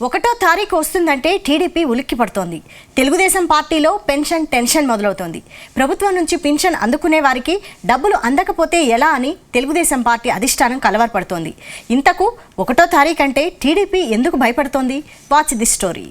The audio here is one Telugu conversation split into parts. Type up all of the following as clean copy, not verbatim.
ఒకటో తారీఖు వస్తుందంటే టీడీపీ ఉలిక్కి పడుతోంది. తెలుగుదేశం పార్టీలో పెన్షన్ టెన్షన్ మొదలవుతోంది. ప్రభుత్వం నుంచి పెన్షన్ అందుకునే వారికి డబ్బులు అందకపోతే ఎలా అని తెలుగుదేశం పార్టీ అధిష్టానం కలవరపడుతోంది. ఇంతకు ఒకటో తారీఖు అంటే టీడీపీ ఎందుకు భయపడుతోంది? Watch the story.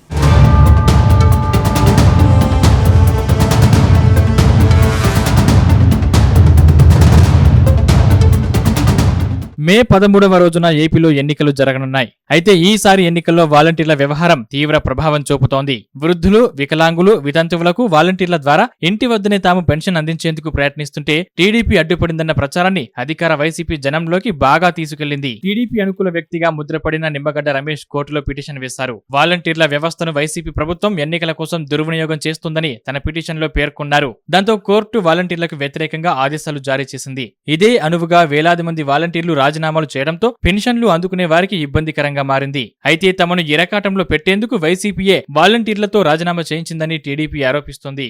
మే 13వ రోజున ఏపీలో ఎన్నికలు జరగనున్నాయి. అయితే ఈసారి ఎన్నికల్లో వాలంటీర్ల వ్యవహారం తీవ్ర ప్రభావం చూపుతోంది. వృద్ధులు, వికలాంగులు, వితంతువులకు వాలంటీర్ల ద్వారా ఇంటి వద్దనే తాము పెన్షన్ అందించేందుకు ప్రయత్నిస్తుంటే టీడీపీ అడ్డుపడిందన్న ప్రచారాన్ని అధికార వైసీపీ జనంలోకి బాగా తీసుకెళ్లింది. టీడీపీ అనుకూల వ్యక్తిగా ముద్రపడిన నిమ్మగడ్డ రమేష్ కోర్టులో పిటిషన్ వేశారు. వాలంటీర్ల వ్యవస్థను వైసీపీ ప్రభుత్వం ఎన్నికల కోసం దుర్వినియోగం చేస్తుందని తన పిటిషన్లో పేర్కొన్నారు. దాంతో కోర్టు వాలంటీర్లకు వ్యతిరేకంగా ఆదేశాలు జారీ చేసింది. ఇదే అనువుగా వేలాది మంది వాలంటీర్లు రాజీనామాలు చేయడంతో పెన్షన్లు అందుకునే వారికి ఇబ్బందికరంగా మారింది. అయితే తమను ఇరకాటంలో పెట్టేందుకు వైసీపీయే వాలంటీర్లతో రాజీనామా చేయించిందని టీడీపీ ఆరోపిస్తోంది.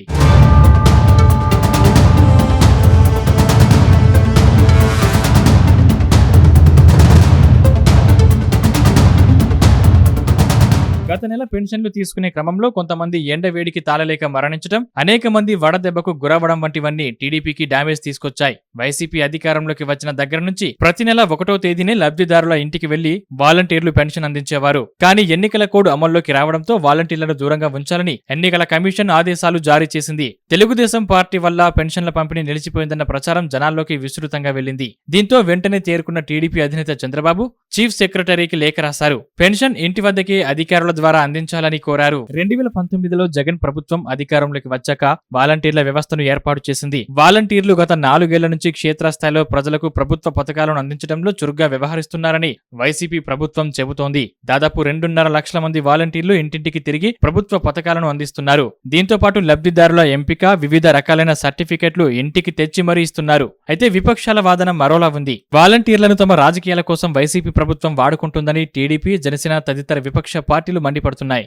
గత నెల పెన్షన్లు తీసుకునే క్రమంలో కొంతమంది ఎండవేడికి తాళలేక మరణించడం, అనేక మంది వడదెబ్బకు గురవడం వంటివన్నీ టీడీపీకి డ్యామేజ్ తీసుకొచ్చాయి. వైసీపీ అధికారంలోకి వచ్చిన దగ్గర నుంచి ప్రతి నెల 1వ తేదీనే లబ్ధిదారుల ఇంటికి వెళ్లి వాలంటీర్లు పెన్షన్ అందించేవారు. కానీ ఎన్నికల కోడ్ అమల్లోకి రావడంతో వాలంటీర్లను దూరంగా ఉంచాలని ఎన్నికల కమిషన్ ఆదేశాలు జారీ చేసింది. తెలుగుదేశం పార్టీ వల్ల పెన్షన్ల పంపిణీ నిలిచిపోయిందన్న ప్రచారం జనాల్లోకి విస్తృతంగా వెళ్లింది. దీంతో వెంటనే తేరుకున్న టీడీపీ అధినేత చంద్రబాబు చీఫ్ సెక్రటరీకి లేఖ రాశారు. పెన్షన్ ఇంటి వద్దకే అధికారుల ద్వారా అందించాలని కోరారు. 2019లో జగన్ ప్రభుత్వం అధికారంలోకి వచ్చాక వాలంటీర్ల వ్యవస్థను ఏర్పాటు చేసింది. వాలంటీర్లు గత 4 ఏళ్ల నుంచి క్షేత్రస్థాయిలో ప్రజలకు ప్రభుత్వ పథకాలను అందించడంలో చురుగ్గా వ్యవహరిస్తున్నారని వైసీపీ ప్రభుత్వం చెబుతోంది. దాదాపు 2.5 లక్షల మంది వాలంటీర్లు ఇంటింటికి తిరిగి ప్రభుత్వ పథకాలను అందిస్తున్నారు. దీంతో పాటు లబ్ధిదారుల ఎంపిక, వివిధ రకాలైన సర్టిఫికెట్లు ఇంటికి తెచ్చి మరీ ఇస్తున్నారు. అయితే విపక్షాల వాదన మరోలా ఉంది. వాలంటీర్లను తమ రాజకీయాల కోసం వైసీపీ ప్రభుత్వం వాడుకుంటుందని టీడీపీ, జనసేన తదితర విపక్ష పార్టీలు మండిపడుతున్నాయి.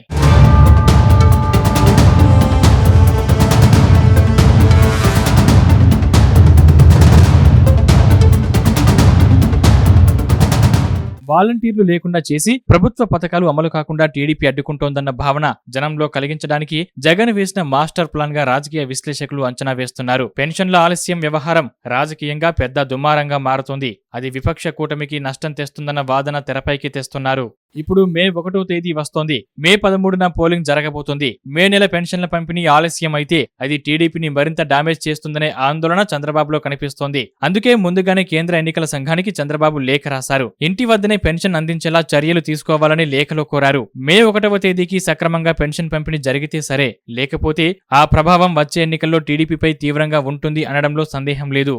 వాలంటీర్లు లేకుండా చేసి ప్రభుత్వ పథకాలు అమలు కాకుండా టీడీపీ అడ్డుకుంటోందన్న భావన జనంలో కలిగించడానికి జగన్ వేసిన మాస్టర్ ప్లాన్ గా రాజకీయ విశ్లేషకులు అంచనా వేస్తున్నారు. పెన్షన్ల ఆలస్యం వ్యవహారం రాజకీయంగా పెద్ద దుమారంగా మారుతోంది. అది విపక్ష కూటమికి నష్టం తెస్తుందన్న వాదన తెరపైకి తెస్తున్నారు. ఇప్పుడు మే 1వ తేదీ వస్తోంది. మే 13న పోలింగ్ జరగబోతుంది. మే నెల పెన్షన్ల పంపిణీ ఆలస్యం అయితే అది టీడీపీని మరింత డామేజ్ చేస్తుందనే ఆందోళన చంద్రబాబులో కనిపిస్తోంది. అందుకే ముందుగానే కేంద్ర ఎన్నికల సంఘానికి చంద్రబాబు లేఖ రాశారు. ఇంటి వద్దనే పెన్షన్ అందించేలా చర్యలు తీసుకోవాలని లేఖలో కోరారు. మే 1వ తేదీకి సక్రమంగా పెన్షన్ పంపిణీ జరిగితే సరే, లేకపోతే ఆ ప్రభావం వచ్చే ఎన్నికల్లో టీడీపీపై తీవ్రంగా ఉంటుంది అనడంలో సందేహం లేదు.